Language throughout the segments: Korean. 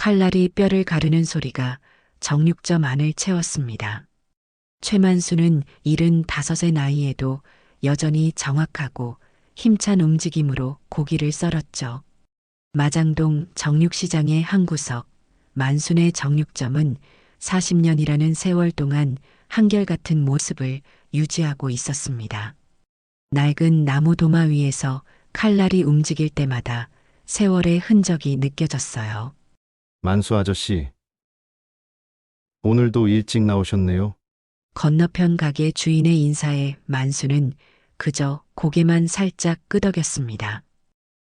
칼날이 뼈를 가르는 소리가 정육점 안을 채웠습니다. 최만수는 75의 나이에도 여전히 정확하고 힘찬 움직임으로 고기를 썰었죠. 마장동 정육시장의 한 구석, 만순의 정육점은 40년이라는 세월 동안 한결같은 모습을 유지하고 있었습니다. 낡은 나무 도마 위에서 칼날이 움직일 때마다 세월의 흔적이 느껴졌어요. 만수 아저씨, 오늘도 일찍 나오셨네요. 건너편 가게 주인의 인사에 만수는 그저 고개만 살짝 끄덕였습니다.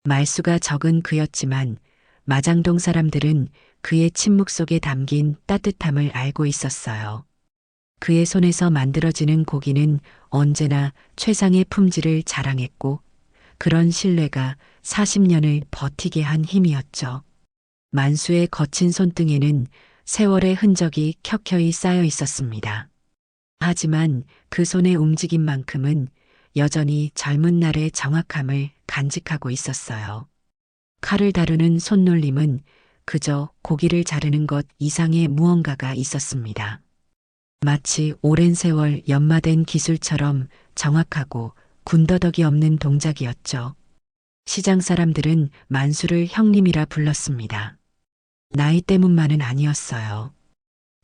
말수가 적은 그였지만 마장동 사람들은 그의 침묵 속에 담긴 따뜻함을 알고 있었어요. 그의 손에서 만들어지는 고기는 언제나 최상의 품질을 자랑했고 그런 신뢰가 40년을 버티게 한 힘이었죠. 만수의 거친 손등에는 세월의 흔적이 켜켜이 쌓여 있었습니다. 하지만 그 손의 움직임만큼은 여전히 젊은 날의 정확함을 간직하고 있었어요. 칼을 다루는 손놀림은 그저 고기를 자르는 것 이상의 무언가가 있었습니다. 마치 오랜 세월 연마된 기술처럼 정확하고 군더더기 없는 동작이었죠. 시장 사람들은 만수를 형님이라 불렀습니다. 나이 때문만은 아니었어요.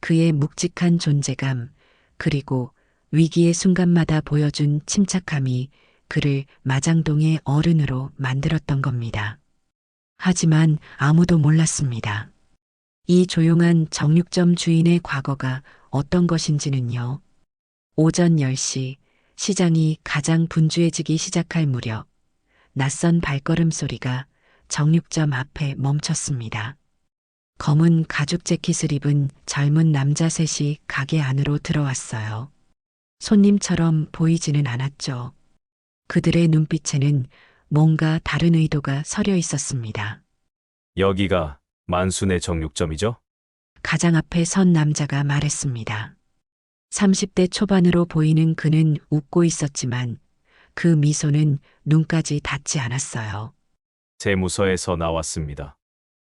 그의 묵직한 존재감, 그리고 위기의 순간마다 보여준 침착함이 그를 마장동의 어른으로 만들었던 겁니다. 하지만 아무도 몰랐습니다. 이 조용한 정육점 주인의 과거가 어떤 것인지는요. 오전 10시 시장이 가장 분주해지기 시작할 무렵 낯선 발걸음 소리가 정육점 앞에 멈췄습니다. 검은 가죽 재킷을 입은 젊은 남자 셋이 가게 안으로 들어왔어요. 손님처럼 보이지는 않았죠. 그들의 눈빛에는 뭔가 다른 의도가 서려 있었습니다. 여기가 만순의 정육점이죠? 가장 앞에 선 남자가 말했습니다. 30대 초반으로 보이는 그는 웃고 있었지만 그 미소는 눈까지 닿지 않았어요. 세무서에서 나왔습니다.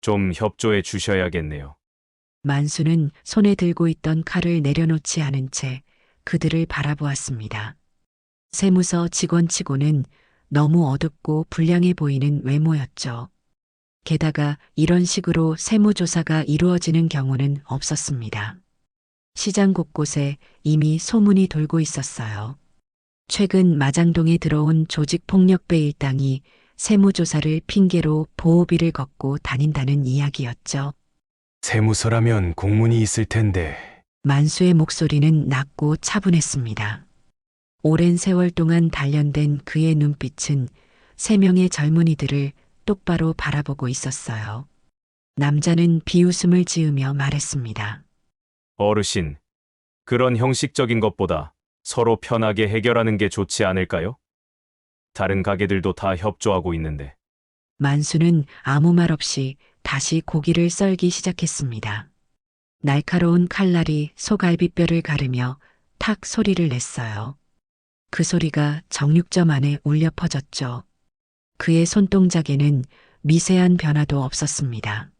좀 협조해 주셔야겠네요. 만수는 손에 들고 있던 칼을 내려놓지 않은 채 그들을 바라보았습니다. 세무서 직원치고는 너무 어둡고 불량해 보이는 외모였죠. 게다가 이런 식으로 세무조사가 이루어지는 경우는 없었습니다. 시장 곳곳에 이미 소문이 돌고 있었어요. 최근 마장동에 들어온 조직폭력배 일당이 세무조사를 핑계로 보호비를 걷고 다닌다는 이야기였죠. 세무서라면 공문이 있을 텐데. 만수의 목소리는 낮고 차분했습니다. 오랜 세월 동안 단련된 그의 눈빛은 3명의 젊은이들을 똑바로 바라보고 있었어요. 남자는 비웃음을 지으며 말했습니다. 어르신, 그런 형식적인 것보다 서로 편하게 해결하는 게 좋지 않을까요? 다른 가게들도 다 협조하고 있는데. 만수는 아무 말 없이 다시 고기를 썰기 시작했습니다. 날카로운 칼날이 소갈비뼈를 가르며 탁 소리를 냈어요. 그 소리가 정육점 안에 울려 퍼졌죠. 그의 손동작에는 미세한 변화도 없었습니다.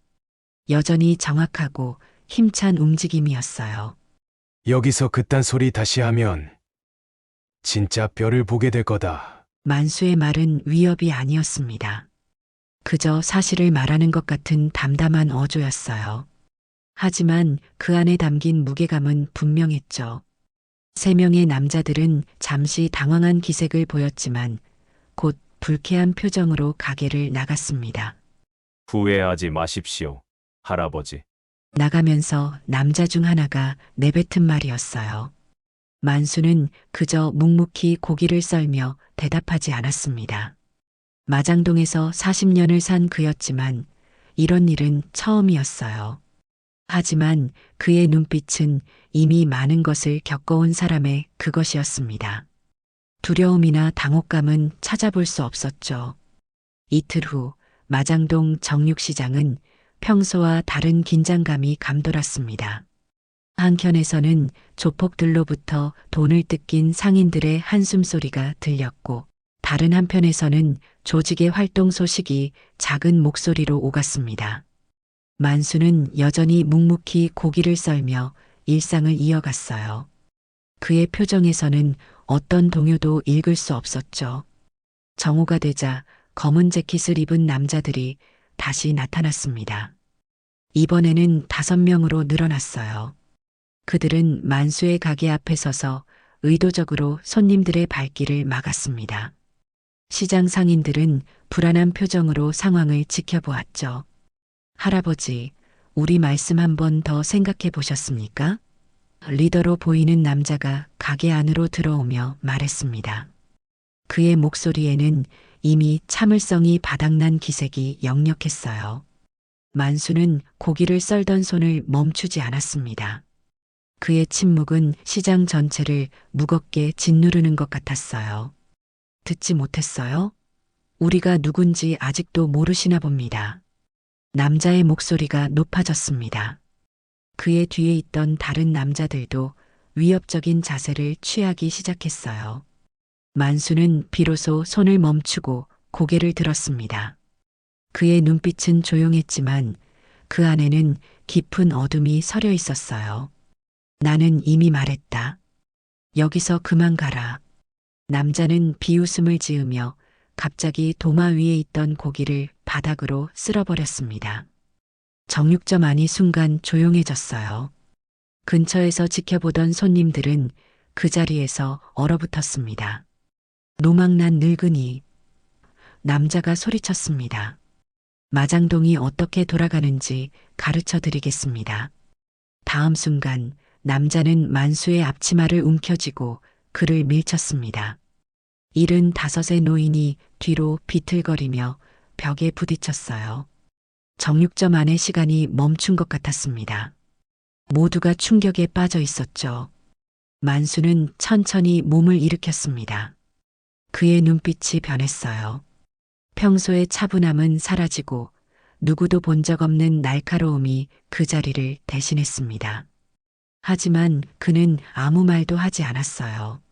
여전히 정확하고 힘찬 움직임이었어요. 여기서 그딴 소리 다시 하면 진짜 뼈를 보게 될 거다. 만수의 말은 위협이 아니었습니다. 그저 사실을 말하는 것 같은 담담한 어조였어요. 하지만 그 안에 담긴 무게감은 분명했죠. 3명의 남자들은 잠시 당황한 기색을 보였지만 곧 불쾌한 표정으로 가게를 나갔습니다. 후회하지 마십시오, 할아버지. 나가면서 남자 중 하나가 내뱉은 말이었어요. 만수는 그저 묵묵히 고기를 썰며 대답하지 않았습니다. 마장동에서 40년을 산 그였지만 이런 일은 처음이었어요. 하지만 그의 눈빛은 이미 많은 것을 겪어온 사람의 그것이었습니다. 두려움이나 당혹감은 찾아볼 수 없었죠. 이틀 후 마장동 정육시장은 평소와 다른 긴장감이 감돌았습니다. 한켠에서는 조폭들로부터 돈을 뜯긴 상인들의 한숨소리가 들렸고 다른 한편에서는 조직의 활동 소식이 작은 목소리로 오갔습니다. 만수는 여전히 묵묵히 고기를 썰며 일상을 이어갔어요. 그의 표정에서는 어떤 동요도 읽을 수 없었죠. 정오가 되자 검은 재킷을 입은 남자들이 다시 나타났습니다. 이번에는 5명으로 늘어났어요. 그들은 만수의 가게 앞에 서서 의도적으로 손님들의 발길을 막았습니다. 시장 상인들은 불안한 표정으로 상황을 지켜보았죠. 할아버지, 우리 말씀 한 번 더 생각해 보셨습니까? 리더로 보이는 남자가 가게 안으로 들어오며 말했습니다. 그의 목소리에는 이미 참을성이 바닥난 기색이 역력했어요. 만수는 고기를 썰던 손을 멈추지 않았습니다. 그의 침묵은 시장 전체를 무겁게 짓누르는 것 같았어요. 듣지 못했어요? 우리가 누군지 아직도 모르시나 봅니다. 남자의 목소리가 높아졌습니다. 그의 뒤에 있던 다른 남자들도 위협적인 자세를 취하기 시작했어요. 만수는 비로소 손을 멈추고 고개를 들었습니다. 그의 눈빛은 조용했지만 그 안에는 깊은 어둠이 서려 있었어요. 나는 이미 말했다. 여기서 그만 가라. 남자는 비웃음을 지으며 갑자기 도마 위에 있던 고기를 바닥으로 쓸어버렸습니다. 정육점 안이 순간 조용해졌어요. 근처에서 지켜보던 손님들은 그 자리에서 얼어붙었습니다. 노망난 늙은이. 남자가 소리쳤습니다. 마장동이 어떻게 돌아가는지 가르쳐 드리겠습니다. 다음 순간 남자는 만수의 앞치마를 움켜쥐고 그를 밀쳤습니다. 75의 노인이 뒤로 비틀거리며 벽에 부딪혔어요. 정육점 안의 시간이 멈춘 것 같았습니다. 모두가 충격에 빠져 있었죠. 만수는 천천히 몸을 일으켰습니다. 그의 눈빛이 변했어요. 평소의 차분함은 사라지고 누구도 본 적 없는 날카로움이 그 자리를 대신했습니다. 하지만 그는 아무 말도 하지 않았어요.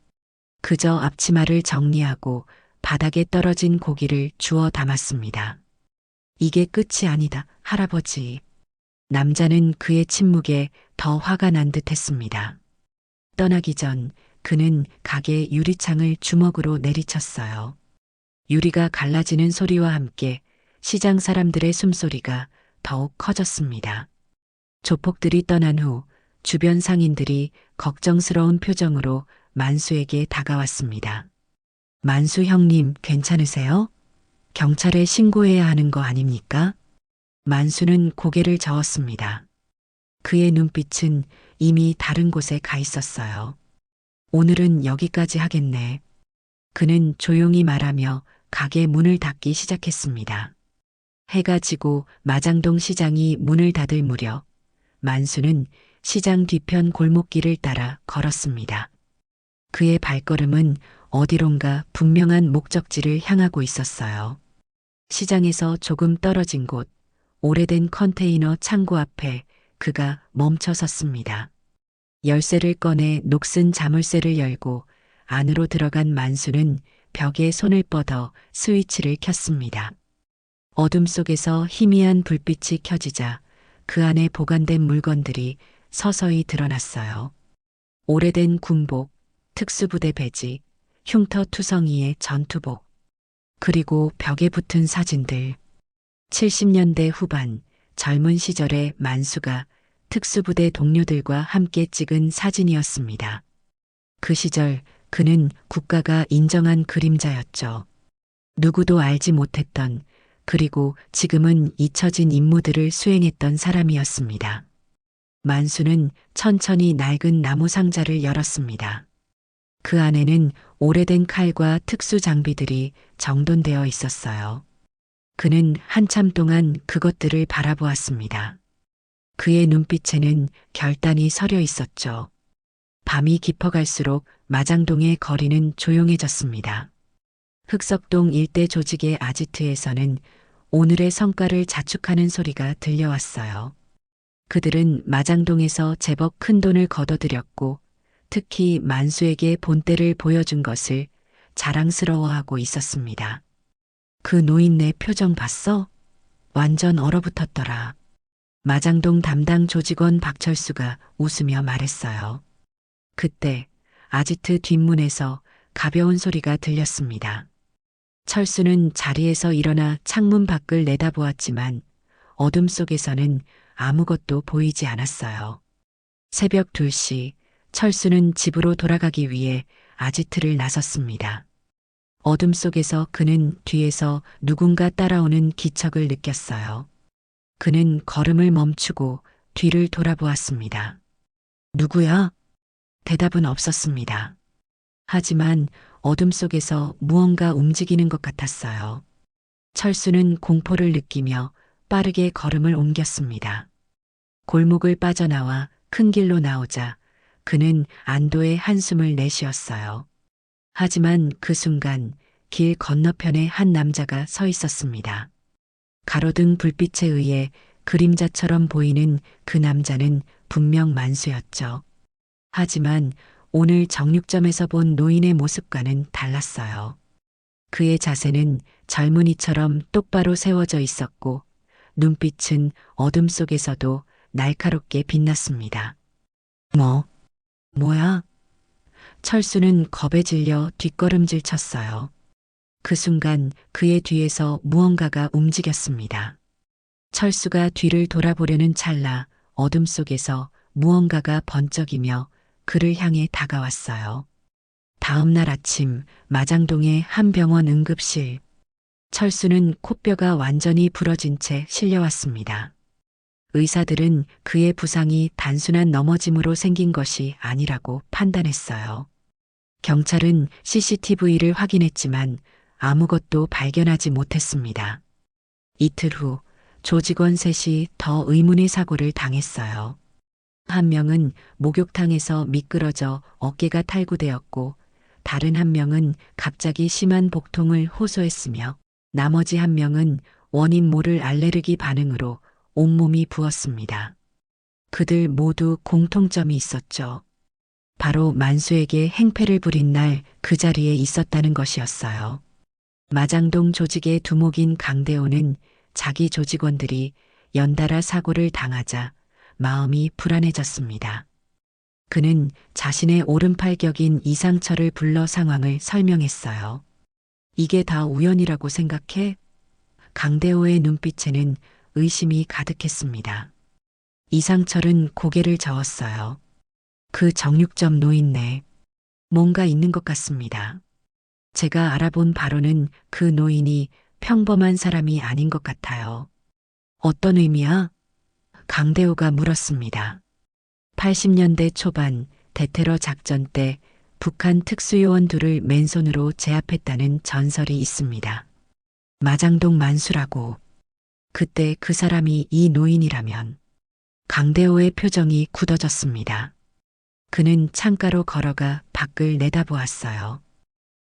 그저 앞치마를 정리하고 바닥에 떨어진 고기를 주워 담았습니다. 이게 끝이 아니다, 할아버지. 남자는 그의 침묵에 더 화가 난 듯 했습니다. 떠나기 전 그는 가게 유리창을 주먹으로 내리쳤어요. 유리가 갈라지는 소리와 함께 시장 사람들의 숨소리가 더욱 커졌습니다. 조폭들이 떠난 후 주변 상인들이 걱정스러운 표정으로 만수에게 다가왔습니다. 만수 형님, 괜찮으세요? 경찰에 신고해야 하는 거 아닙니까? 만수는 고개를 저었습니다. 그의 눈빛은 이미 다른 곳에 가 있었어요. 오늘은 여기까지 하겠네. 그는 조용히 말하며 가게 문을 닫기 시작했습니다. 해가 지고 마장동 시장이 문을 닫을 무렵 만수는 시장 뒤편 골목길을 따라 걸었습니다. 그의 발걸음은 어디론가 분명한 목적지를 향하고 있었어요. 시장에서 조금 떨어진 곳, 오래된 컨테이너 창고 앞에 그가 멈춰 섰습니다. 열쇠를 꺼내 녹슨 자물쇠를 열고 안으로 들어간 만수는 벽에 손을 뻗어 스위치를 켰습니다. 어둠 속에서 희미한 불빛이 켜지자 그 안에 보관된 물건들이 서서히 드러났어요. 오래된 군복, 특수부대 배지, 흉터 투성이의 전투복, 그리고 벽에 붙은 사진들. 70년대 후반 젊은 시절의 만수가 특수부대 동료들과 함께 찍은 사진이었습니다. 그 시절 그는 국가가 인정한 그림자였죠. 누구도 알지 못했던, 그리고 지금은 잊혀진 임무들을 수행했던 사람이었습니다. 만수는 천천히 낡은 나무 상자를 열었습니다. 그 안에는 오래된 칼과 특수 장비들이 정돈되어 있었어요. 그는 한참 동안 그것들을 바라보았습니다. 그의 눈빛에는 결단이 서려 있었죠. 밤이 깊어갈수록 마장동의 거리는 조용해졌습니다. 흑석동 일대 조직의 아지트에서는 오늘의 성과를 자축하는 소리가 들려왔어요. 그들은 마장동에서 제법 큰 돈을 거둬들였고 특히 만수에게 본때를 보여준 것을 자랑스러워하고 있었습니다. 그 노인네 표정 봤어? 완전 얼어붙었더라. 마장동 담당 조직원 박철수가 웃으며 말했어요. 그때 아지트 뒷문에서 가벼운 소리가 들렸습니다. 철수는 자리에서 일어나 창문 밖을 내다보았지만 어둠 속에서는 아무것도 보이지 않았어요. 새벽 2시 철수는 집으로 돌아가기 위해 아지트를 나섰습니다. 어둠 속에서 그는 뒤에서 누군가 따라오는 기척을 느꼈어요. 그는 걸음을 멈추고 뒤를 돌아보았습니다. 누구야? 대답은 없었습니다. 하지만 어둠 속에서 무언가 움직이는 것 같았어요. 철수는 공포를 느끼며 빠르게 걸음을 옮겼습니다. 골목을 빠져나와 큰 길로 나오자 그는 안도의 한숨을 내쉬었어요. 하지만 그 순간 길 건너편에 한 남자가 서 있었습니다. 가로등 불빛에 의해 그림자처럼 보이는 그 남자는 분명 만수였죠. 하지만 오늘 정육점에서 본 노인의 모습과는 달랐어요. 그의 자세는 젊은이처럼 똑바로 세워져 있었고 눈빛은 어둠 속에서도 날카롭게 빛났습니다. 뭐야? 철수는 겁에 질려 뒷걸음질 쳤어요. 그 순간 그의 뒤에서 무언가가 움직였습니다. 철수가 뒤를 돌아보려는 찰나 어둠 속에서 무언가가 번쩍이며 그를 향해 다가왔어요. 다음 날 아침 마장동의 한 병원 응급실. 철수는 코뼈가 완전히 부러진 채 실려왔습니다. 의사들은 그의 부상이 단순한 넘어짐으로 생긴 것이 아니라고 판단했어요. 경찰은 CCTV를 확인했지만 아무것도 발견하지 못했습니다. 이틀 후 조직원 셋이 더 의문의 사고를 당했어요. 한 명은 목욕탕에서 미끄러져 어깨가 탈구되었고 다른 한 명은 갑자기 심한 복통을 호소했으며 나머지 한 명은 원인 모를 알레르기 반응으로 온몸이 부었습니다. 그들 모두 공통점이 있었죠. 바로 만수에게 행패를 부린 날 그 자리에 있었다는 것이었어요. 마장동 조직의 두목인 강대호는 자기 조직원들이 연달아 사고를 당하자 마음이 불안해졌습니다. 그는 자신의 오른팔 격인 이상철을 불러 상황을 설명했어요. 이게 다 우연이라고 생각해? 강대호의 눈빛에는 의심이 가득했습니다. 이상철은 고개를 저었어요. 그 정육점 노인네. 뭔가 있는 것 같습니다. 제가 알아본 바로는 그 노인이 평범한 사람이 아닌 것 같아요. 어떤 의미야? 강대호가 물었습니다. 80년대 초반 대테러 작전 때 북한 특수요원 둘을 맨손으로 제압했다는 전설이 있습니다. 마장동 만수라고. 그때 그 사람이 이 노인이라면. 강대호의 표정이 굳어졌습니다. 그는 창가로 걸어가 밖을 내다보았어요.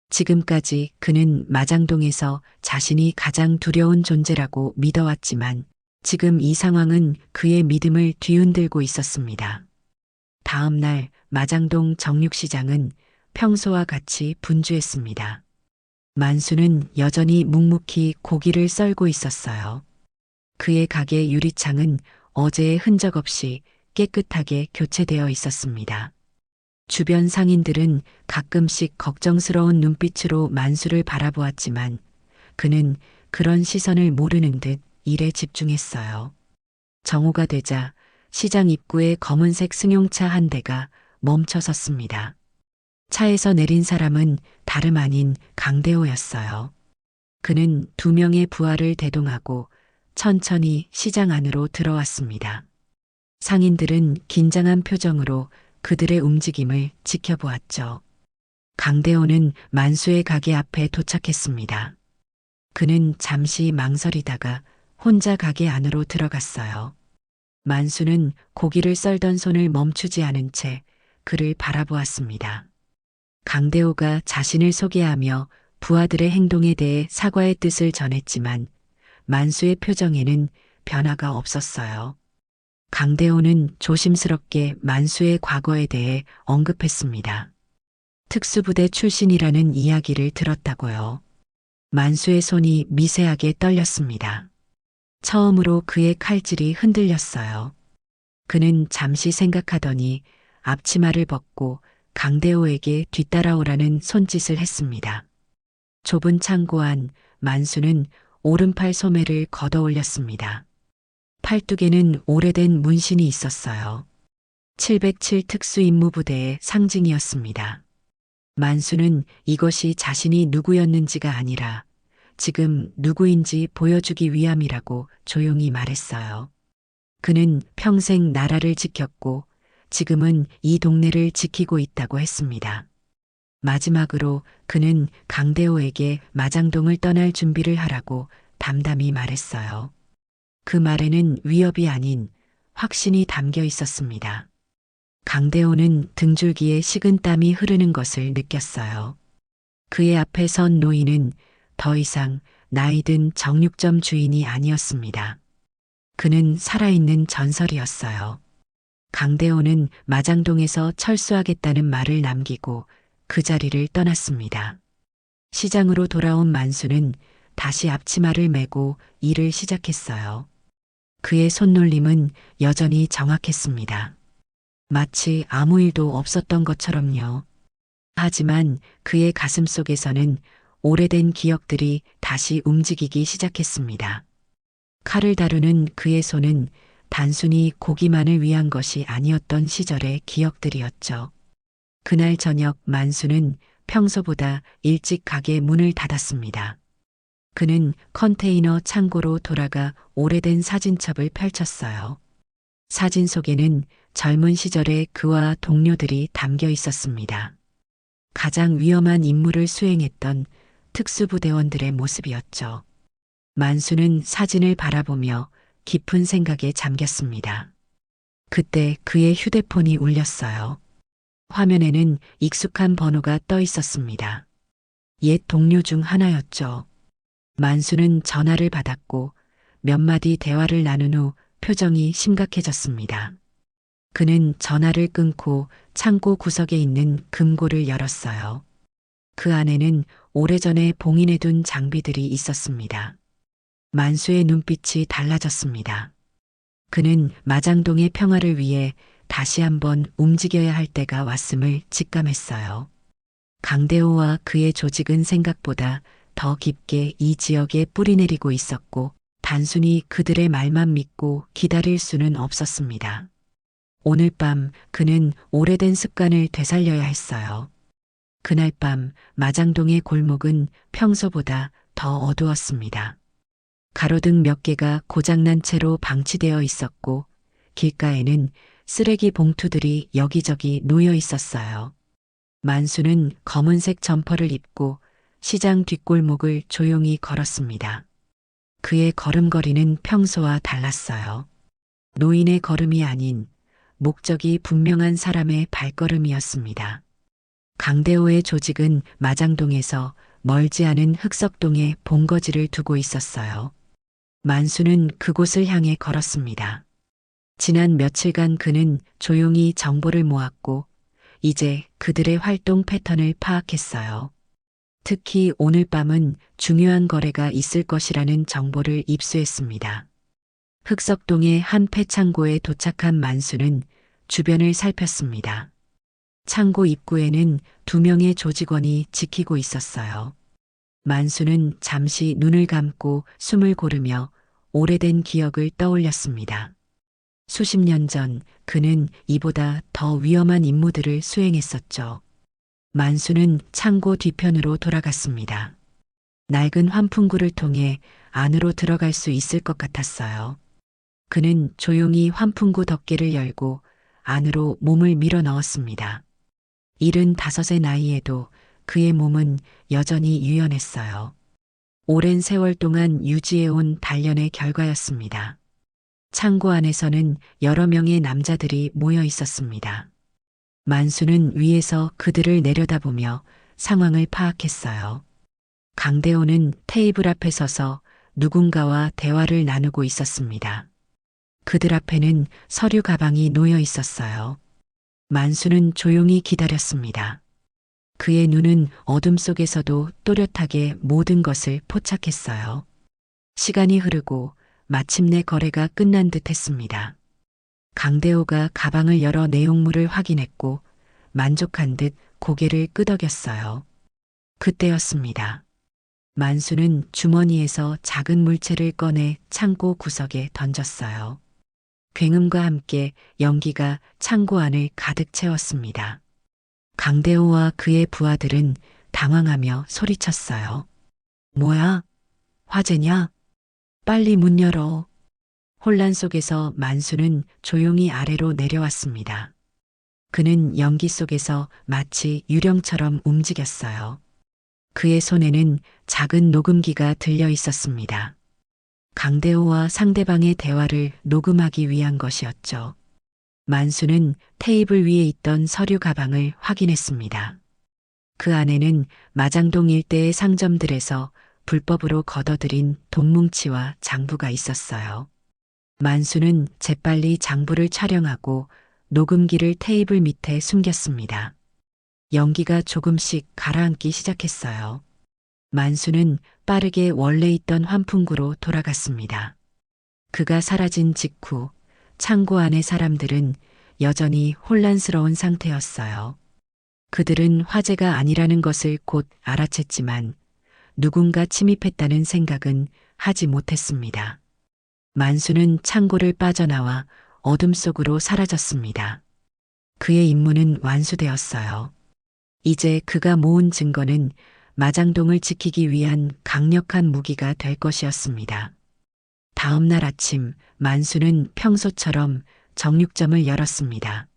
지금까지 그는 마장동에서 자신이 가장 두려운 존재라고 믿어왔지만 지금 이 상황은 그의 믿음을 뒤흔들고 있었습니다. 다음 날 마장동 정육시장은 평소와 같이 분주했습니다. 만수는 여전히 묵묵히 고기를 썰고 있었어요. 그의 가게 유리창은 어제의 흔적 없이 깨끗하게 교체되어 있었습니다. 주변 상인들은 가끔씩 걱정스러운 눈빛으로 만수를 바라보았지만 그는 그런 시선을 모르는 듯 일에 집중했어요. 정오가 되자 시장 입구에 검은색 승용차 한 대가 멈춰 섰습니다. 차에서 내린 사람은 다름 아닌 강대호였어요. 그는 2명의 부하를 대동하고 천천히 시장 안으로 들어왔습니다. 상인들은 긴장한 표정으로 그들의 움직임을 지켜보았죠. 강대호는 만수의 가게 앞에 도착했습니다. 그는 잠시 망설이다가 혼자 가게 안으로 들어갔어요. 만수는 고기를 썰던 손을 멈추지 않은 채 그를 바라보았습니다. 강대호가 자신을 소개하며 부하들의 행동에 대해 사과의 뜻을 전했지만 만수의 표정에는 변화가 없었어요. 강대호는 조심스럽게 만수의 과거에 대해 언급했습니다. 특수부대 출신이라는 이야기를 들었다고요. 만수의 손이 미세하게 떨렸습니다. 처음으로 그의 칼질이 흔들렸어요. 그는 잠시 생각하더니 앞치마를 벗고 강대호에게 뒤따라오라는 손짓을 했습니다. 좁은 창고 안 만수는 오른팔 소매를 걷어 올렸습니다. 팔뚝에는 오래된 문신이 있었어요. 707 특수임무부대의 상징이었습니다. 만수는 이것이 자신이 누구였는지가 아니라 지금 누구인지 보여주기 위함이라고 조용히 말했어요. 그는 평생 나라를 지켰고 지금은 이 동네를 지키고 있다고 했습니다. 마지막으로 그는 강대호에게 마장동을 떠날 준비를 하라고 담담히 말했어요. 그 말에는 위협이 아닌 확신이 담겨 있었습니다. 강대호는 등줄기에 식은땀이 흐르는 것을 느꼈어요. 그의 앞에 선 노인은 더 이상 나이든 정육점 주인이 아니었습니다. 그는 살아있는 전설이었어요. 강대호는 마장동에서 철수하겠다는 말을 남기고 그 자리를 떠났습니다. 시장으로 돌아온 만수는 다시 앞치마를 메고 일을 시작했어요. 그의 손놀림은 여전히 정확했습니다. 마치 아무 일도 없었던 것처럼요. 하지만 그의 가슴 속에서는 오래된 기억들이 다시 움직이기 시작했습니다. 칼을 다루는 그의 손은 단순히 고기만을 위한 것이 아니었던 시절의 기억들이었죠. 그날 저녁 만수는 평소보다 일찍 가게 문을 닫았습니다. 그는 컨테이너 창고로 돌아가 오래된 사진첩을 펼쳤어요. 사진 속에는 젊은 시절의 그와 동료들이 담겨 있었습니다. 가장 위험한 임무를 수행했던 특수부대원들의 모습이었죠. 만수는 사진을 바라보며 깊은 생각에 잠겼습니다. 그때 그의 휴대폰이 울렸어요. 화면에는 익숙한 번호가 떠 있었습니다. 옛 동료 중 하나였죠. 만수는 전화를 받았고 몇 마디 대화를 나눈 후 표정이 심각해졌습니다. 그는 전화를 끊고 창고 구석에 있는 금고를 열었어요. 그 안에는 오래전에 봉인해둔 장비들이 있었습니다. 만수의 눈빛이 달라졌습니다. 그는 마장동의 평화를 위해 다시 한번 움직여야 할 때가 왔음을 직감했어요. 강대호와 그의 조직은 생각보다 더 깊게 이 지역에 뿌리내리고 있었고 단순히 그들의 말만 믿고 기다릴 수는 없었습니다. 오늘 밤 그는 오래된 습관을 되살려야 했어요. 그날 밤 마장동의 골목은 평소보다 더 어두웠습니다. 가로등 몇 개가 고장난 채로 방치되어 있었고 길가에는 쓰레기 봉투들이 여기저기 놓여 있었어요. 만수는 검은색 점퍼를 입고 시장 뒷골목을 조용히 걸었습니다. 그의 걸음걸이는 평소와 달랐어요. 노인의 걸음이 아닌 목적이 분명한 사람의 발걸음이었습니다. 강대호의 조직은 마장동에서 멀지 않은 흑석동에 본거지를 두고 있었어요. 만수는 그곳을 향해 걸었습니다. 지난 며칠간 그는 조용히 정보를 모았고 이제 그들의 활동 패턴을 파악했어요. 특히 오늘 밤은 중요한 거래가 있을 것이라는 정보를 입수했습니다. 흑석동의 한 폐창고에 도착한 만수는 주변을 살폈습니다. 창고 입구에는 2명의 조직원이 지키고 있었어요. 만수는 잠시 눈을 감고 숨을 고르며 오래된 기억을 떠올렸습니다. 수십 년 전 그는 이보다 더 위험한 임무들을 수행했었죠. 만수는 창고 뒤편으로 돌아갔습니다. 낡은 환풍구를 통해 안으로 들어갈 수 있을 것 같았어요. 그는 조용히 환풍구 덮개를 열고 안으로 몸을 밀어 넣었습니다. 75의 나이에도 그의 몸은 여전히 유연했어요. 오랜 세월 동안 유지해온 단련의 결과였습니다. 창고 안에서는 여러 명의 남자들이 모여 있었습니다. 만수는 위에서 그들을 내려다보며 상황을 파악했어요. 강대호는 테이블 앞에 서서 누군가와 대화를 나누고 있었습니다. 그들 앞에는 서류 가방이 놓여 있었어요. 만수는 조용히 기다렸습니다. 그의 눈은 어둠 속에서도 또렷하게 모든 것을 포착했어요. 시간이 흐르고 마침내 거래가 끝난 듯 했습니다. 강대호가 가방을 열어 내용물을 확인했고 만족한 듯 고개를 끄덕였어요. 그때였습니다. 만수는 주머니에서 작은 물체를 꺼내 창고 구석에 던졌어요. 굉음과 함께 연기가 창고 안을 가득 채웠습니다. 강대호와 그의 부하들은 당황하며 소리쳤어요. 뭐야? 화재냐? 빨리 문 열어. 혼란 속에서 만수는 조용히 아래로 내려왔습니다. 그는 연기 속에서 마치 유령처럼 움직였어요. 그의 손에는 작은 녹음기가 들려 있었습니다. 강대호와 상대방의 대화를 녹음하기 위한 것이었죠. 만수는 테이블 위에 있던 서류 가방을 확인했습니다. 그 안에는 마장동 일대의 상점들에서 불법으로 걷어들인 돈뭉치와 장부가 있었어요. 만수는 재빨리 장부를 촬영하고 녹음기를 테이블 밑에 숨겼습니다. 연기가 조금씩 가라앉기 시작했어요. 만수는 빠르게 원래 있던 환풍구로 돌아갔습니다. 그가 사라진 직후 창고 안의 사람들은 여전히 혼란스러운 상태였어요. 그들은 화재가 아니라는 것을 곧 알아챘지만 누군가 침입했다는 생각은 하지 못했습니다. 만수는 창고를 빠져나와 어둠 속으로 사라졌습니다. 그의 임무는 완수되었어요. 이제 그가 모은 증거는 마장동을 지키기 위한 강력한 무기가 될 것이었습니다. 다음 날 아침 만수는 평소처럼 정육점을 열었습니다.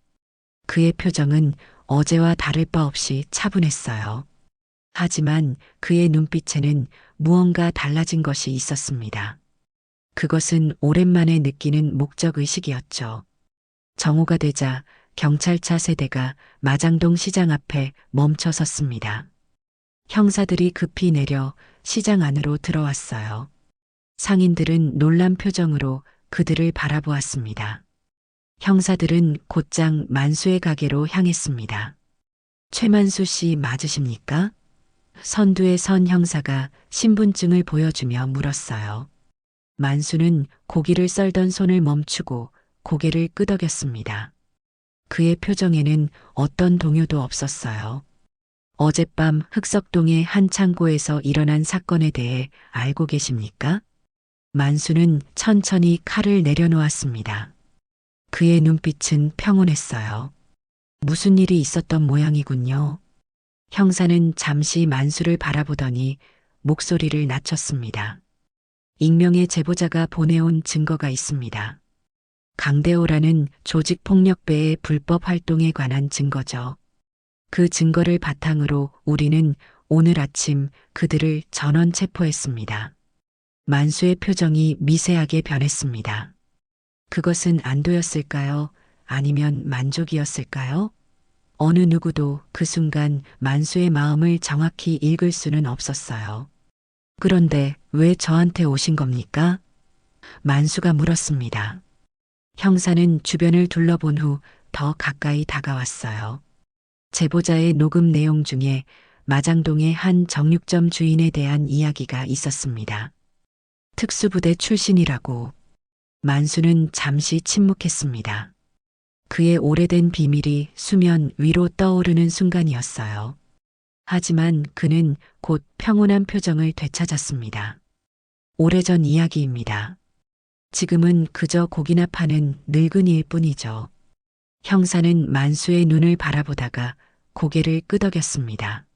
그의 표정은 어제와 다를 바 없이 차분했어요. 하지만 그의 눈빛에는 무언가 달라진 것이 있었습니다. 그것은 오랜만에 느끼는 목적의식이었죠. 정오가 되자 경찰차 세대가 마장동 시장 앞에 멈춰 섰습니다. 형사들이 급히 내려 시장 안으로 들어왔어요. 상인들은 놀란 표정으로 그들을 바라보았습니다. 형사들은 곧장 만수의 가게로 향했습니다. 최만수 씨 맞으십니까? 선두에 선 형사가 신분증을 보여주며 물었어요. 만수는 고기를 썰던 손을 멈추고 고개를 끄덕였습니다. 그의 표정에는 어떤 동요도 없었어요. 어젯밤 흑석동의 한 창고에서 일어난 사건에 대해 알고 계십니까? 만수는 천천히 칼을 내려놓았습니다. 그의 눈빛은 평온했어요. 무슨 일이 있었던 모양이군요. 형사는 잠시 만수를 바라보더니 목소리를 낮췄습니다. 익명의 제보자가 보내온 증거가 있습니다. 강대호라는 조직폭력배의 불법 활동에 관한 증거죠. 그 증거를 바탕으로 우리는 오늘 아침 그들을 전원 체포했습니다. 만수의 표정이 미세하게 변했습니다. 그것은 안도였을까요? 아니면 만족이었을까요? 어느 누구도 그 순간 만수의 마음을 정확히 읽을 수는 없었어요. 그런데 왜 저한테 오신 겁니까? 만수가 물었습니다. 형사는 주변을 둘러본 후 더 가까이 다가왔어요. 제보자의 녹음 내용 중에 마장동의 한 정육점 주인에 대한 이야기가 있었습니다. 특수부대 출신이라고. 만수는 잠시 침묵했습니다. 그의 오래된 비밀이 수면 위로 떠오르는 순간이었어요. 하지만 그는 곧 평온한 표정을 되찾았습니다. 오래전 이야기입니다. 지금은 그저 고기나 파는 늙은이일 뿐이죠. 형사는 만수의 눈을 바라보다가 고개를 끄덕였습니다.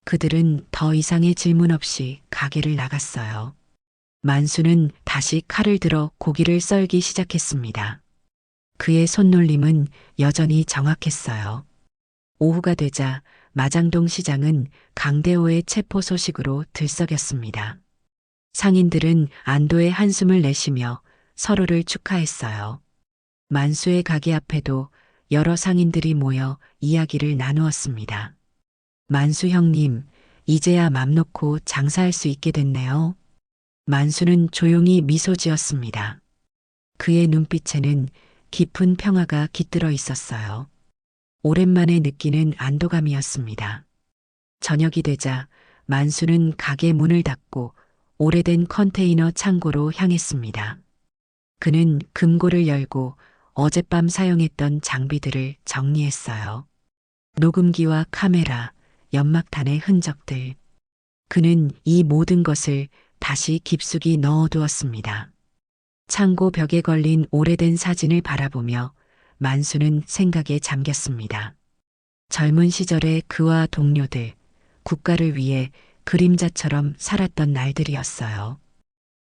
그들은 더 이상의 질문 없이 가게를 나갔어요. 만수는 다시 칼을 들어 고기를 썰기 시작했습니다. 그의 손놀림은 여전히 정확했어요. 오후가 되자 마장동 시장은 강대호의 체포 소식으로 들썩였습니다. 상인들은 안도의 한숨을 내쉬며 서로를 축하했어요. 만수의 가게 앞에도 여러 상인들이 모여 이야기를 나누었습니다. 만수 형님, 이제야 맘 놓고 장사할 수 있게 됐네요. 만수는 조용히 미소 지었습니다. 그의 눈빛에는 깊은 평화가 깃들어 있었어요. 오랜만에 느끼는 안도감이었습니다. 저녁이 되자 만수는 가게 문을 닫고 오래된 컨테이너 창고로 향했습니다. 그는 금고를 열고 어젯밤 사용했던 장비들을 정리했어요. 녹음기와 카메라, 연막탄의 흔적들. 그는 이 모든 것을 다시 깊숙이 넣어두었습니다. 창고 벽에 걸린 오래된 사진을 바라보며 만수는 생각에 잠겼습니다. 젊은 시절의 그와 동료들, 국가를 위해 그림자처럼 살았던 날들이었어요.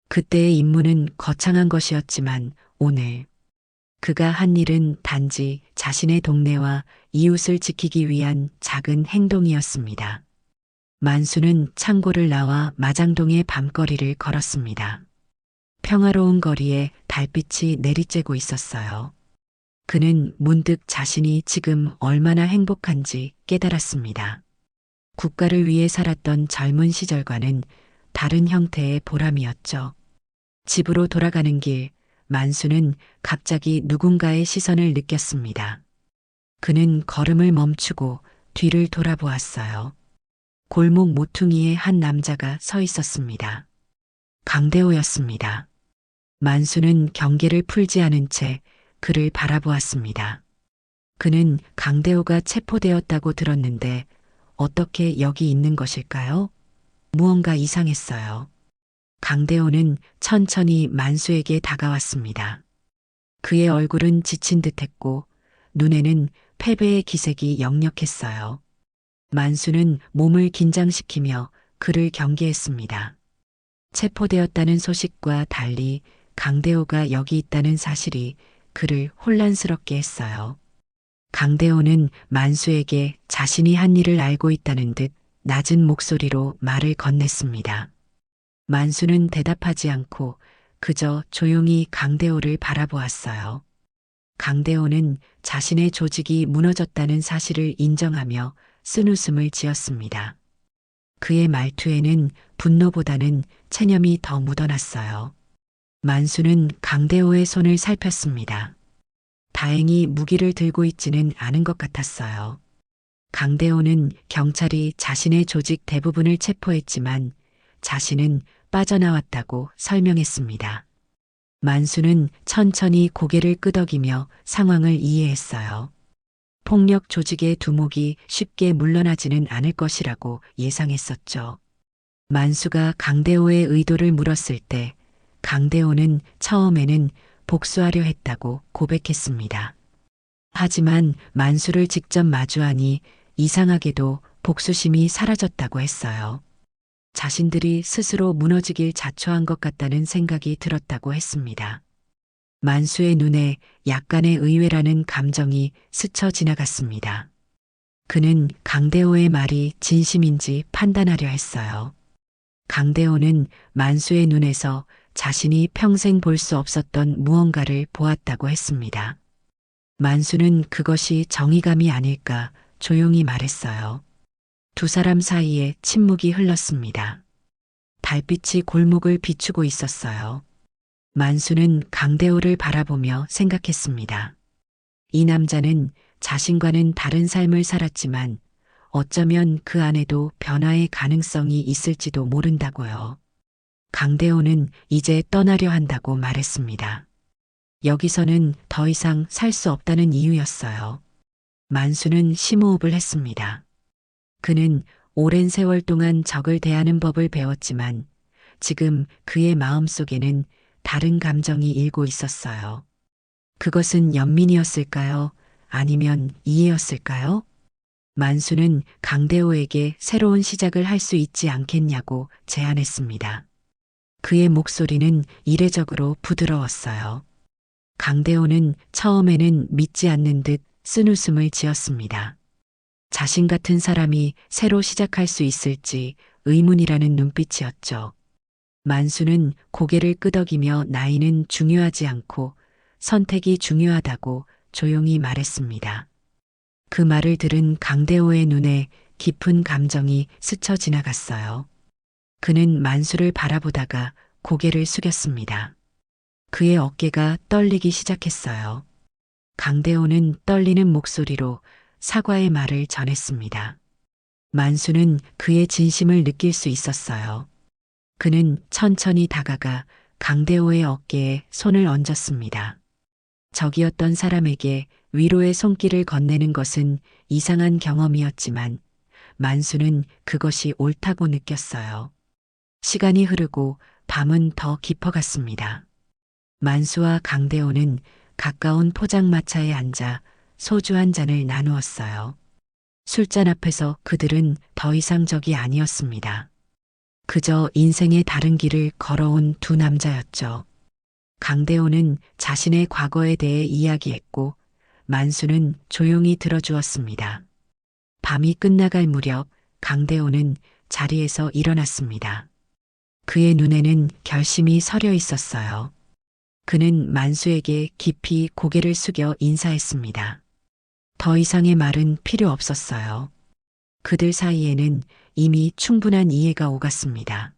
그때의 임무는 거창한 것이었지만 오늘 그가 한 일은 단지 자신의 동네와 이웃을 지키기 위한 작은 행동이었습니다. 만수는 창고를 나와 마장동의 밤거리를 걸었습니다. 평화로운 거리에 달빛이 내리쬐고 있었어요. 그는 문득 자신이 지금 얼마나 행복한지 깨달았습니다. 국가를 위해 살았던 젊은 시절과는 다른 형태의 보람이었죠. 집으로 돌아가는 길, 만수는 갑자기 누군가의 시선을 느꼈습니다. 그는 걸음을 멈추고 뒤를 돌아보았어요. 골목 모퉁이에 한 남자가 서 있었습니다. 강대호였습니다. 만수는 경계를 풀지 않은 채 그를 바라보았습니다. 그는 강대호가 체포되었다고 들었는데 어떻게 여기 있는 것일까요? 무언가 이상했어요. 강대호는 천천히 만수에게 다가왔습니다. 그의 얼굴은 지친 듯했고 눈에는 패배의 기색이 역력했어요. 만수는 몸을 긴장시키며 그를 경계했습니다. 체포되었다는 소식과 달리 강대호가 여기 있다는 사실이 그를 혼란스럽게 했어요. 강대호는 만수에게 자신이 한 일을 알고 있다는 듯 낮은 목소리로 말을 건넸습니다. 만수는 대답하지 않고 그저 조용히 강대호를 바라보았어요. 강대호는 자신의 조직이 무너졌다는 사실을 인정하며 쓴웃음을 지었습니다. 그의 말투에는 분노보다는 체념이 더 묻어났어요. 만수는 강대호의 손을 살폈습니다. 다행히 무기를 들고 있지는 않은 것 같았어요. 강대호는 경찰이 자신의 조직 대부분을 체포했지만 자신은 빠져나왔다고 설명했습니다. 만수는 천천히 고개를 끄덕이며 상황을 이해했어요. 폭력 조직의 두목이 쉽게 물러나지는 않을 것이라고 예상했었죠. 만수가 강대호의 의도를 물었을 때 강대호는 처음에는 복수하려 했다고 고백했습니다. 하지만 만수를 직접 마주하니 이상하게도 복수심이 사라졌다고 했어요. 자신들이 스스로 무너지길 자초한 것 같다는 생각이 들었다고 했습니다. 만수의 눈에 약간의 의외라는 감정이 스쳐 지나갔습니다. 그는 강대호의 말이 진심인지 판단하려 했어요. 강대호는 만수의 눈에서 자신이 평생 볼 수 없었던 무언가를 보았다고 했습니다. 만수는 그것이 정의감이 아닐까 조용히 말했어요. 두 사람 사이에 침묵이 흘렀습니다. 달빛이 골목을 비추고 있었어요. 만수는 강대호를 바라보며 생각했습니다. 이 남자는 자신과는 다른 삶을 살았지만 어쩌면 그 안에도 변화의 가능성이 있을지도 모른다고요. 강대호는 이제 떠나려 한다고 말했습니다. 여기서는 더 이상 살 수 없다는 이유였어요. 만수는 심호흡을 했습니다. 그는 오랜 세월 동안 적을 대하는 법을 배웠지만 지금 그의 마음속에는 다른 감정이 일고 있었어요. 그것은 연민이었을까요? 아니면 이해였을까요? 만수는 강대호에게 새로운 시작을 할 수 있지 않겠냐고 제안했습니다. 그의 목소리는 이례적으로 부드러웠어요. 강대호는 처음에는 믿지 않는 듯 쓴웃음을 지었습니다. 자신 같은 사람이 새로 시작할 수 있을지 의문이라는 눈빛이었죠. 만수는 고개를 끄덕이며 나이는 중요하지 않고 선택이 중요하다고 조용히 말했습니다. 그 말을 들은 강대호의 눈에 깊은 감정이 스쳐 지나갔어요. 그는 만수를 바라보다가 고개를 숙였습니다. 그의 어깨가 떨리기 시작했어요. 강대호는 떨리는 목소리로 사과의 말을 전했습니다. 만수는 그의 진심을 느낄 수 있었어요. 그는 천천히 다가가 강대호의 어깨에 손을 얹었습니다. 적이었던 사람에게 위로의 손길을 건네는 것은 이상한 경험이었지만 만수는 그것이 옳다고 느꼈어요. 시간이 흐르고 밤은 더 깊어갔습니다. 만수와 강대호는 가까운 포장마차에 앉아 소주 한 잔을 나누었어요. 술잔 앞에서 그들은 더 이상 적이 아니었습니다. 그저 인생의 다른 길을 걸어온 두 남자였죠. 강대호는 자신의 과거에 대해 이야기했고 만수는 조용히 들어주었습니다. 밤이 끝나갈 무렵 강대호는 자리에서 일어났습니다. 그의 눈에는 결심이 서려 있었어요. 그는 만수에게 깊이 고개를 숙여 인사했습니다. 더 이상의 말은 필요 없었어요. 그들 사이에는 이미 충분한 이해가 오갔습니다.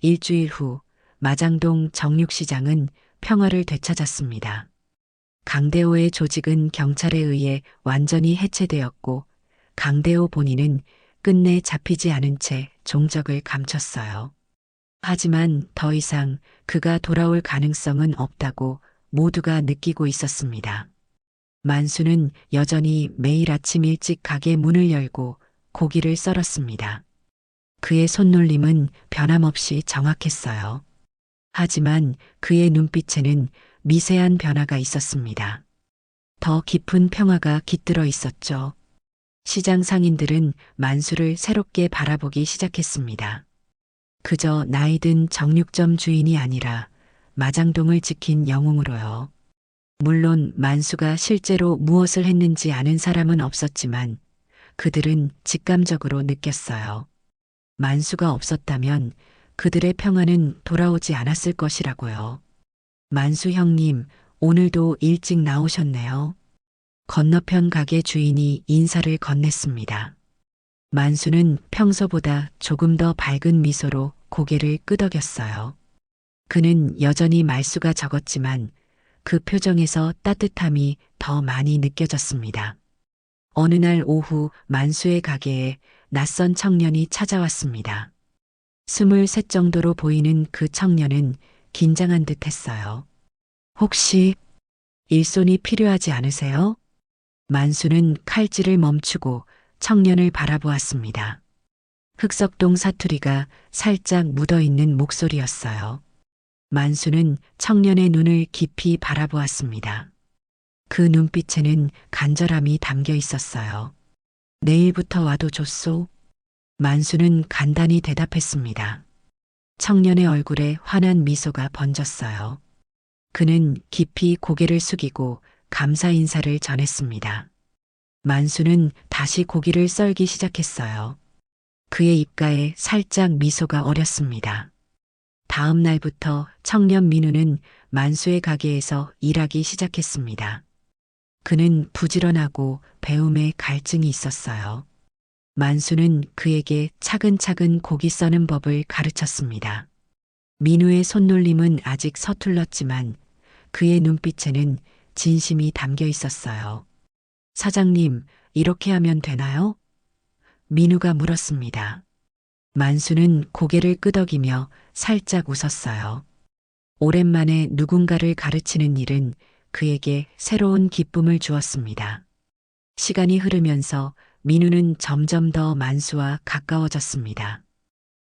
일주일 후 마장동 정육시장은 평화를 되찾았습니다. 강대호의 조직은 경찰에 의해 완전히 해체되었고 강대호 본인은 끝내 잡히지 않은 채 종적을 감췄어요. 하지만 더 이상 그가 돌아올 가능성은 없다고 모두가 느끼고 있었습니다. 만수는 여전히 매일 아침 일찍 가게 문을 열고 고기를 썰었습니다. 그의 손놀림은 변함없이 정확했어요. 하지만 그의 눈빛에는 미세한 변화가 있었습니다. 더 깊은 평화가 깃들어 있었죠. 시장 상인들은 만수를 새롭게 바라보기 시작했습니다. 그저 나이든 정육점 주인이 아니라 마장동을 지킨 영웅으로요. 물론 만수가 실제로 무엇을 했는지 아는 사람은 없었지만 그들은 직감적으로 느꼈어요. 만수가 없었다면 그들의 평화는 돌아오지 않았을 것이라고요. 만수 형님, 오늘도 일찍 나오셨네요. 건너편 가게 주인이 인사를 건넸습니다. 만수는 평소보다 조금 더 밝은 미소로 고개를 끄덕였어요. 그는 여전히 말수가 적었지만 그 표정에서 따뜻함이 더 많이 느껴졌습니다. 어느 날 오후 만수의 가게에 낯선 청년이 찾아왔습니다. 23 정도로 보이는 그 청년은 긴장한 듯 했어요. 혹시 일손이 필요하지 않으세요? 만수는 칼질을 멈추고 청년을 바라보았습니다. 흑석동 사투리가 살짝 묻어있는 목소리였어요. 만수는 청년의 눈을 깊이 바라보았습니다. 그 눈빛에는 간절함이 담겨 있었어요. 내일부터 와도 좋소? 만수는 간단히 대답했습니다. 청년의 얼굴에 환한 미소가 번졌어요. 그는 깊이 고개를 숙이고 감사 인사를 전했습니다. 만수는 다시 고기를 썰기 시작했어요. 그의 입가에 살짝 미소가 어렸습니다. 다음 날부터 청년 민우는 만수의 가게에서 일하기 시작했습니다. 그는 부지런하고 배움에 갈증이 있었어요. 만수는 그에게 차근차근 고기 써는 법을 가르쳤습니다. 민우의 손놀림은 아직 서툴렀지만 그의 눈빛에는 진심이 담겨 있었어요. 사장님, 이렇게 하면 되나요? 민우가 물었습니다. 만수는 고개를 끄덕이며 살짝 웃었어요. 오랜만에 누군가를 가르치는 일은 그에게 새로운 기쁨을 주었습니다. 시간이 흐르면서 민우는 점점 더 만수와 가까워졌습니다.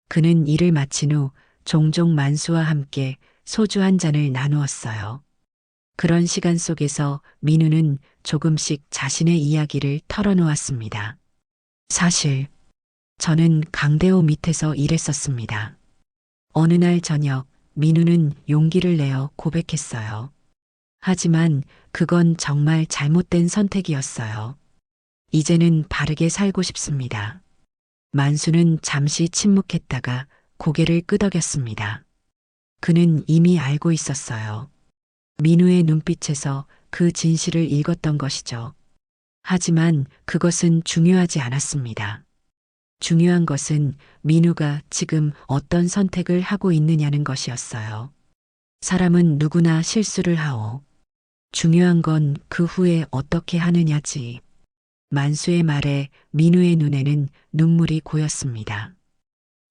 그는 일을 마친 후 종종 만수와 함께 소주 한 잔을 나누었어요. 그런 시간 속에서 민우는 조금씩 자신의 이야기를 털어놓았습니다. 사실 저는 강대호 밑에서 일했었습니다. 어느 날 저녁 민우는 용기를 내어 고백했어요. 하지만 그건 정말 잘못된 선택이었어요. 이제는 바르게 살고 싶습니다. 만수는 잠시 침묵했다가 고개를 끄덕였습니다. 그는 이미 알고 있었어요. 민우의 눈빛에서 그 진실을 읽었던 것이죠. 하지만 그것은 중요하지 않았습니다. 중요한 것은 민우가 지금 어떤 선택을 하고 있느냐는 것이었어요. 사람은 누구나 실수를 하오. 중요한 건 그 후에 어떻게 하느냐지. 만수의 말에 민우의 눈에는 눈물이 고였습니다.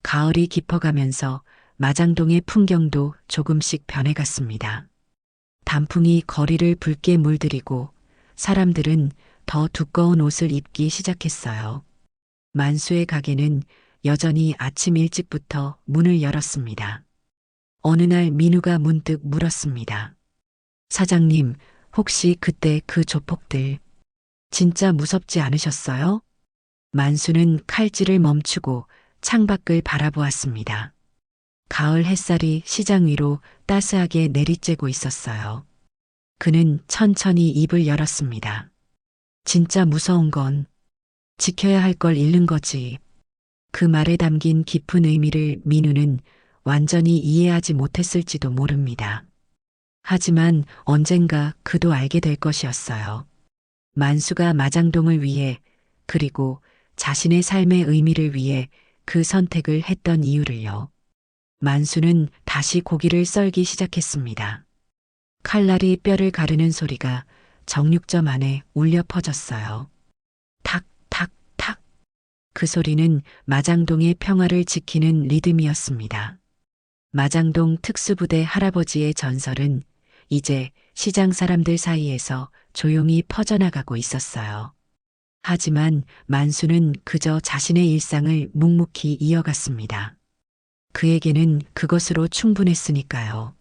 가을이 깊어가면서 마장동의 풍경도 조금씩 변해갔습니다. 단풍이 거리를 붉게 물들이고 사람들은 더 두꺼운 옷을 입기 시작했어요. 만수의 가게는 여전히 아침 일찍부터 문을 열었습니다. 어느 날 민우가 문득 물었습니다. 사장님, 혹시 그때 그 조폭들 진짜 무섭지 않으셨어요? 만수는 칼질을 멈추고 창밖을 바라보았습니다. 가을 햇살이 시장 위로 따스하게 내리쬐고 있었어요. 그는 천천히 입을 열었습니다. 진짜 무서운 건 지켜야 할 걸 잃는 거지. 그 말에 담긴 깊은 의미를 민우는 완전히 이해하지 못했을지도 모릅니다. 하지만 언젠가 그도 알게 될 것이었어요. 만수가 마장동을 위해 그리고 자신의 삶의 의미를 위해 그 선택을 했던 이유를요. 만수는 다시 고기를 썰기 시작했습니다. 칼날이 뼈를 가르는 소리가 정육점 안에 울려 퍼졌어요. 탁, 탁, 탁. 그 소리는 마장동의 평화를 지키는 리듬이었습니다. 마장동 특수부대 할아버지의 전설은 이제 시장 사람들 사이에서 조용히 퍼져나가고 있었어요. 하지만 만수는 그저 자신의 일상을 묵묵히 이어갔습니다. 그에게는 그것으로 충분했으니까요.